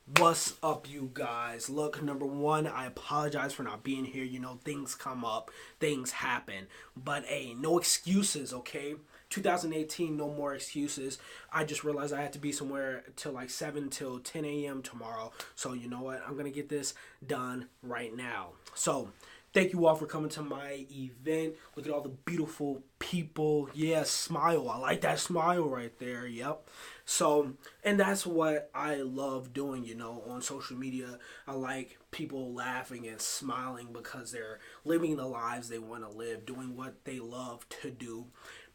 What's up, you guys? Look, number one, I apologize for not being here. You know, things come up, things happen. But hey, no excuses, okay? 2018, no more excuses. I just realized I had to be somewhere till like 7 till 10 a.m. tomorrow. So, you know what? I'm going to get this done right now. So, thank you all for coming to my event. Look at all the beautiful people. Yeah, smile. I like that smile right there. Yep. So, and that's what I love doing, on social media. I like people laughing and smiling because they're living the lives they want to live, doing what they love to do,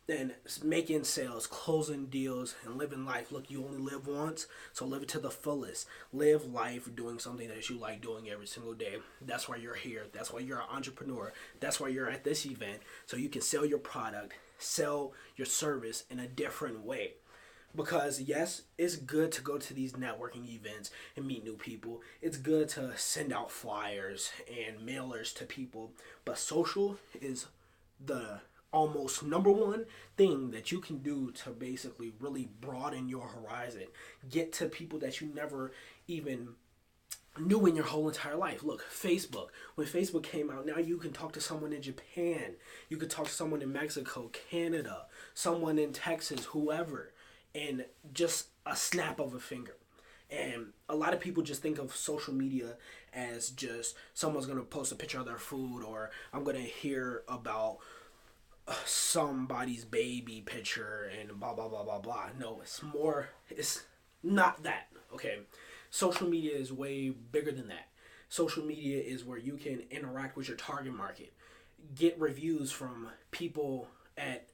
and making sales, closing deals, and living life. Look, you only live once, so live it to the fullest. Live life doing something that you like doing every single day. That's why you're here. That's why you're an entrepreneur. That's why you're at this event, so you can sell your product, sell your service in a different way. Because yes, it's good to go to these networking events and meet new people. It's good to send out flyers and mailers to people. But social is the almost number one thing that you can do to basically really broaden your horizon. Get to people that you never even knew in your whole entire life. Look, Facebook. When Facebook came out, now you can talk to someone in Japan. You could talk to someone in Mexico, Canada, someone in Texas, whoever, in just a snap of a finger. And a lot of people just think of social media as just someone's going to post a picture of their food, or I'm going to hear about somebody's baby picture and blah, blah, blah, blah, blah. No, it's not that, okay? Social media is way bigger than that. Social media is where you can interact with your target market, get reviews from people at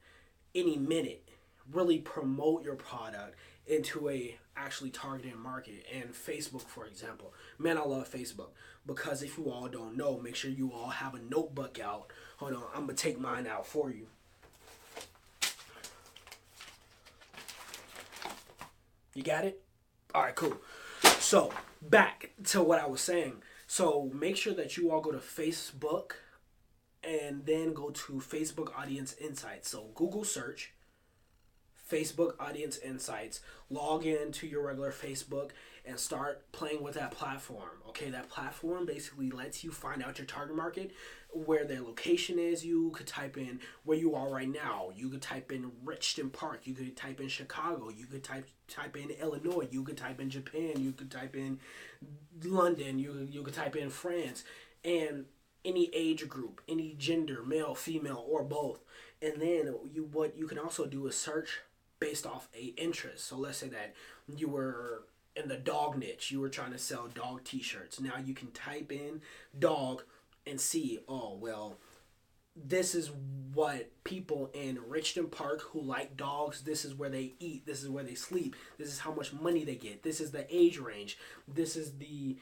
any minute, really promote your product into a actually targeted market. And Facebook, for example, man, I love Facebook because if you all don't know, make sure you all have a notebook out. Hold on, I'm gonna take mine out for you. You got it? All right, cool. So back to what I was saying. So make sure that you all go to Facebook and then go to Facebook Audience Insights. So Google search Facebook Audience Insights, log in to your regular Facebook, and start playing with that platform. Okay, that platform basically lets you find out your target market, where their location is. You could type in where you are right now. You could type in Richmond Park. You could type in Chicago. You could type in Illinois. You could type in Japan. You could type in London. You could type in France, and any age group, any gender, male, female, or both. And then what you can also do is search based off a interest. So let's say that you were in the dog niche, you were trying to sell dog t-shirts. Now you can type in dog and see, oh well, this is what people in Richmond Park who like dogs, this is where they eat, this is where they sleep, this is how much money they get, this is the age range, this is the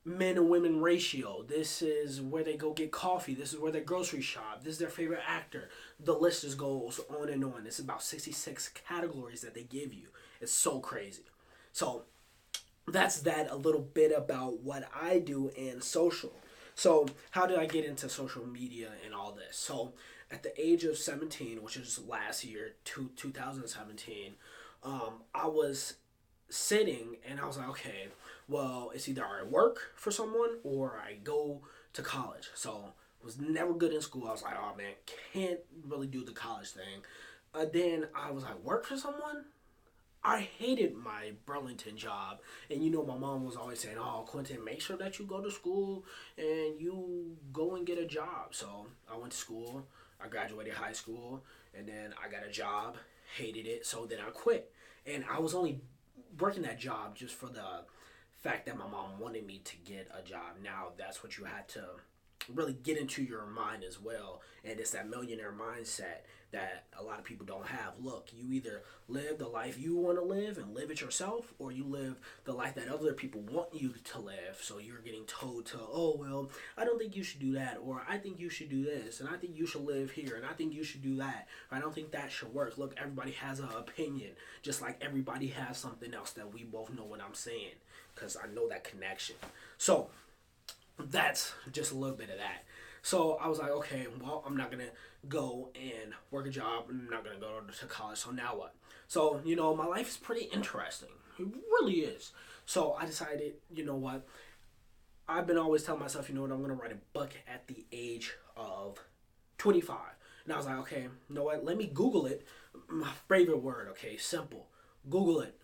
men and women ratio. This is where they go get coffee. This is where they grocery shop. This is their favorite actor. The list just goes on and on. It's about 66 categories that they give you. It's so crazy. So that's that a little bit about what I do in social. So how did I get into social media and all this? So at the age of 17, which is last year, 2017, I was sitting and I was like, okay, well, it's either I work for someone or I go to college. So I was never good in school. I was like, oh man, can't really do the college thing. Then I was like, work for someone? I hated my Burlington job. And my mom was always saying, oh, Quentin, make sure that you go to school and you go and get a job. So I went to school, I graduated high school, and then I got a job, hated it, so then I quit. And I was only working that job just for the fact that my mom wanted me to get a job. Now that's what you had to really get into your mind as well. And it's that millionaire mindset that a lot of people don't have. Look, you either live the life you want to live and live it yourself, or you live the life that other people want you to live. So you're getting told to, oh, well, I don't think you should do that, or I think you should do this, and I think you should live here, and I think you should do that, or I don't think that should work. Look, everybody has an opinion, just like everybody has something else that we both know what I'm saying, because I know that connection. So that's just a little bit of that. So I was like, okay, well, I'm not gonna go and work a job. I'm not gonna go to college. So now what? So my life is pretty interesting. It really is. So I decided, you know what? I've been always telling myself, you know what, I'm going to write a book at the age of 25. And I was like, okay, you know what? Let me Google it. My favorite word, okay? Simple. Google it.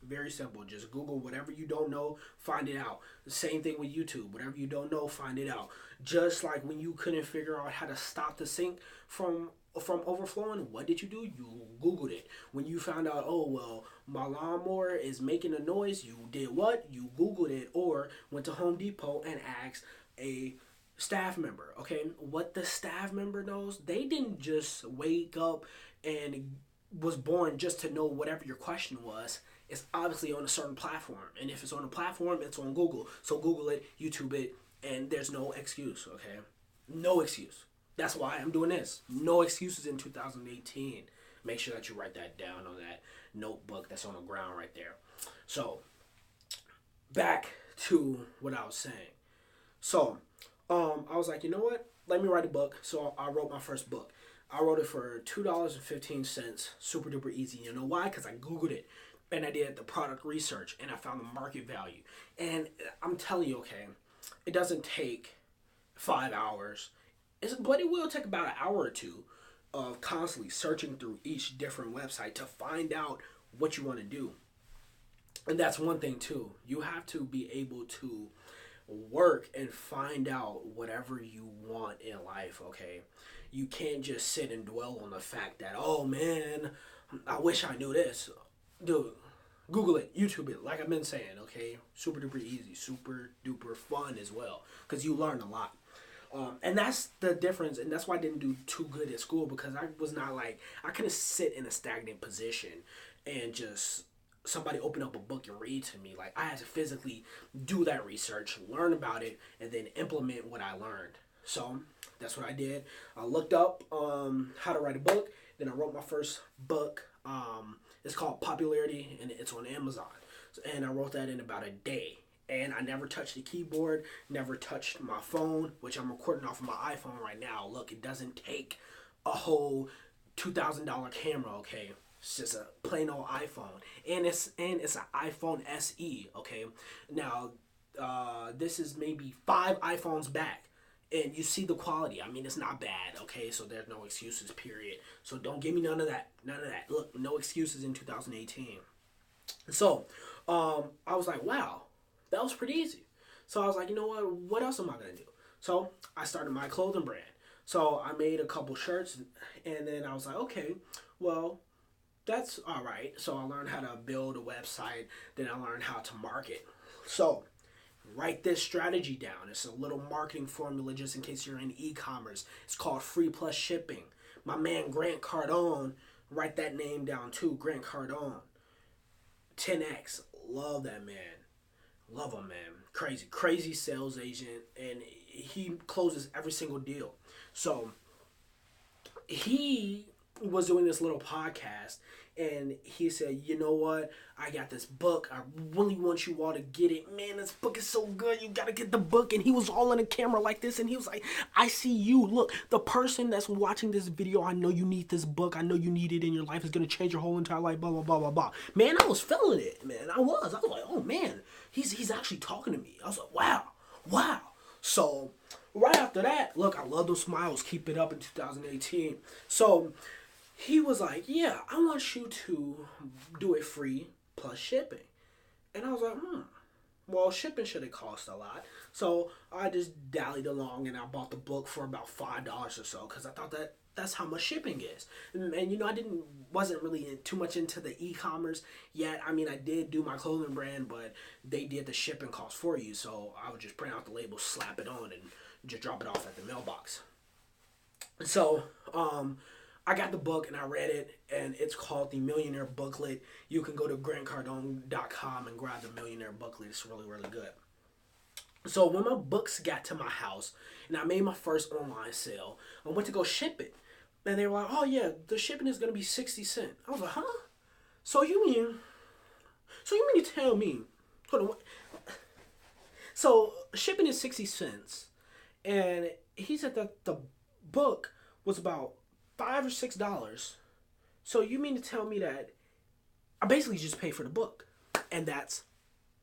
Very simple. Just Google whatever you don't know, find it out. The same thing with YouTube. Whatever you don't know, find it out. Just like when you couldn't figure out how to stop the sink from overflowing, what did you do? You Googled it. When you found out, oh well, my lawnmower is making a noise, you did what? You Googled it, or went to Home Depot and asked a staff member. Okay, what the staff member knows, they didn't just wake up and was born just to know whatever your question was. It's obviously on a certain platform, and if it's on a platform, it's on Google. So Google it, YouTube it, and there's no excuse. Okay, no excuse. That's why I'm doing this. No excuses in 2018. Make sure that you write that down on that notebook that's on the ground right there. So back to what I was saying. So I was like, you know what? Let me write a book. So I wrote my first book. I wrote it for $2.15, super duper easy. You know why? Because I Googled it and I did the product research and I found the market value. And I'm telling you, okay, it doesn't take 5 hours, but it will take about an hour or two of constantly searching through each different website to find out what you want to do. And that's one thing too. You have to be able to work and find out whatever you want in life, okay? You can't just sit and dwell on the fact that, oh man, I wish I knew this. Dude, Google it, YouTube it, like I've been saying, okay? Super duper easy, super duper fun as well, because you learn a lot. And that's the difference, and that's why I didn't do too good at school, because I was not like, I couldn't sit in a stagnant position and just somebody open up a book and read to me. Like, I had to physically do that research, learn about it, and then implement what I learned. So that's what I did. I looked up how to write a book. Then I wrote my first book. It's called Popularity, and it's on Amazon. And I wrote that in about a day. And I never touched the keyboard, never touched my phone, which I'm recording off of my iPhone right now. Look, it doesn't take a whole $2,000 camera, okay? It's just a plain old iPhone, and it's an iPhone SE. Okay, now this is maybe 5 iPhones back, and you see the quality. I mean, it's not bad. Okay, so there's no excuses. Period. So don't give me none of that. None of that. Look, no excuses in 2018. So I was like, wow, that was pretty easy. So I was like, you know what? What else am I gonna do? So I started my clothing brand. So I made a couple shirts, and then I was like, okay, well, that's all right. So I learned how to build a website. Then I learned how to market. So write this strategy down. It's a little marketing formula just in case you're in e-commerce. It's called free plus shipping. My man Grant Cardone, write that name down too. Grant Cardone. 10X. Love that man. Love him, man. Crazy sales agent. And he closes every single deal. So he was doing this little podcast, and he said, you know what, I got this book, I really want you all to get it, man, this book is so good, you gotta get the book. And he was all in the camera like this, and he was like, I see you, look, the person that's watching this video, I know you need this book, I know you need it in your life, it's gonna change your whole entire life, blah blah blah blah blah. Man, I was feeling it, man. I was like, oh man, he's actually talking to me. I was like, wow. So right after that, look, I love those smiles, keep it up in 2018. So he was like, yeah, I want you to do it free plus shipping. And I was like, well, shipping shouldn't cost a lot. So I just dallied along and I bought the book for about $5 or so, because I thought that's how much shipping is. And you know, I wasn't really too much into the e-commerce yet. I mean, I did do my clothing brand, but they did the shipping cost for you. So I would just print out the label, slap it on, and just drop it off at the mailbox. So, I got the book and I read it, and it's called The Millionaire Booklet. You can go to grantcardone.com and grab the Millionaire Booklet. It's really, really good. So when my books got to my house and I made my first online sale, I went to go ship it. And they were like, oh yeah, the shipping is going to be 60 cents. I was like, huh? So you mean to tell me, hold on, what? So shipping is 60 cents. And he said that the book was about $5 or $6. So you mean to tell me that I basically just paid for the book? And that's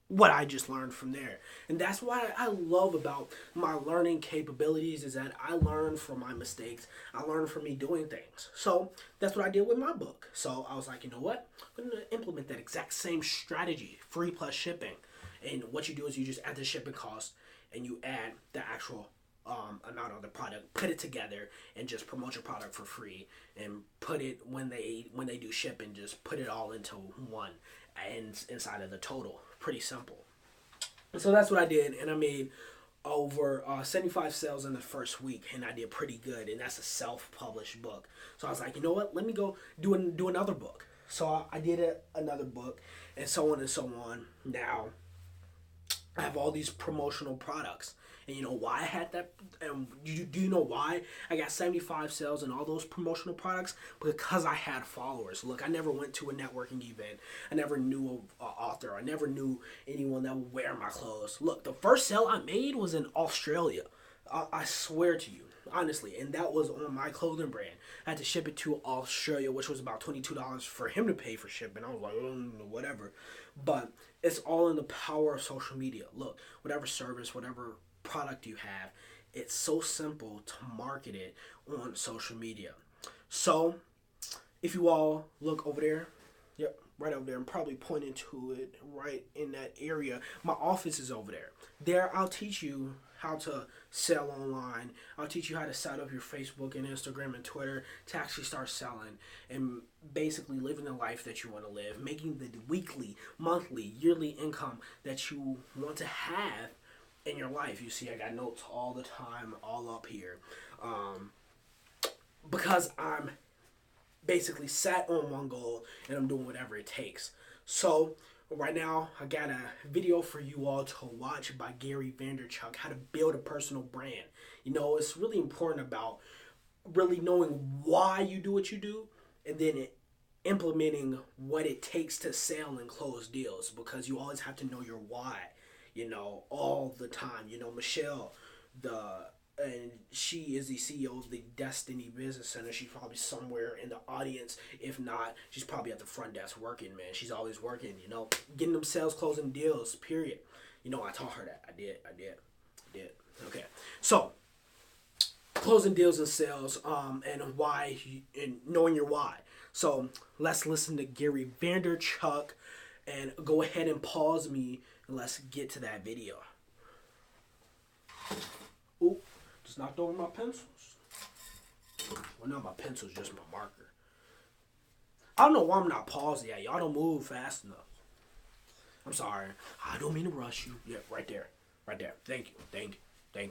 what I just learned from there. And that's why I love about my learning capabilities is that I learn from my mistakes. I learn from me doing things. So that's what I did with my book. So I was like, you know what? I'm going to implement that exact same strategy, free plus shipping. And what you do is you just add the shipping cost and you add the actual amount of the product, put it together, and just promote your product for free. And put it when they do shipping, just put it all into one and inside of the total. Pretty simple. So that's what I did, and I made over 75 sales in the first week, and I did pretty good. And that's a self-published book. So I was like, you know what? Let me go do another book. So I did another book, and so on and so on. Now I have all these promotional products. And you know why I had that? Do you know why I got 75 sales and all those promotional products? Because I had followers. Look, I never went to a networking event. I never knew an author. I never knew anyone that would wear my clothes. Look, the first sale I made was in Australia. I swear to you, honestly. And that was on my clothing brand. I had to ship it to Australia, which was about $22 for him to pay for shipping. I was like, whatever. But it's all in the power of social media. Look, whatever service, whatever product you have, it's so simple to market it on social media. So if you all look over there, yep, right over there, I'm probably pointing to it right in that area. My office is over there. There I'll teach you how to sell online. I'll teach you how to set up your Facebook and Instagram and Twitter to actually start selling and basically living the life that you want to live, making the weekly, monthly, yearly income that you want to have in your life. You see, I got notes all the time, all up here, because I'm basically set on one goal and I'm doing whatever it takes. So right now, I got a video for you all to watch by Gary Vaynerchuk, how to build a personal brand. You know, it's really important about really knowing why you do what you do, and then implementing what it takes to sell and close deals, because you always have to know your why. You know, all the time. You know, Michelle, and she is the CEO of the Destiny Business Center. She's probably somewhere in the audience. If not, she's probably at the front desk working, man. She's always working, you know, getting them sales, closing deals, period. You know, I taught her that. I did. Okay. So, closing deals and sales, and why, and knowing your why. So, let's listen to Gary Vaynerchuk, and go ahead and pause me. Let's get to that video. Ooh, just knocked over my pencils. Well, not my pencils, just my marker. I don't know why I'm not pausing yet. Y'all don't move fast enough. I'm sorry. I don't mean to rush you. Yeah, right there. Thank you.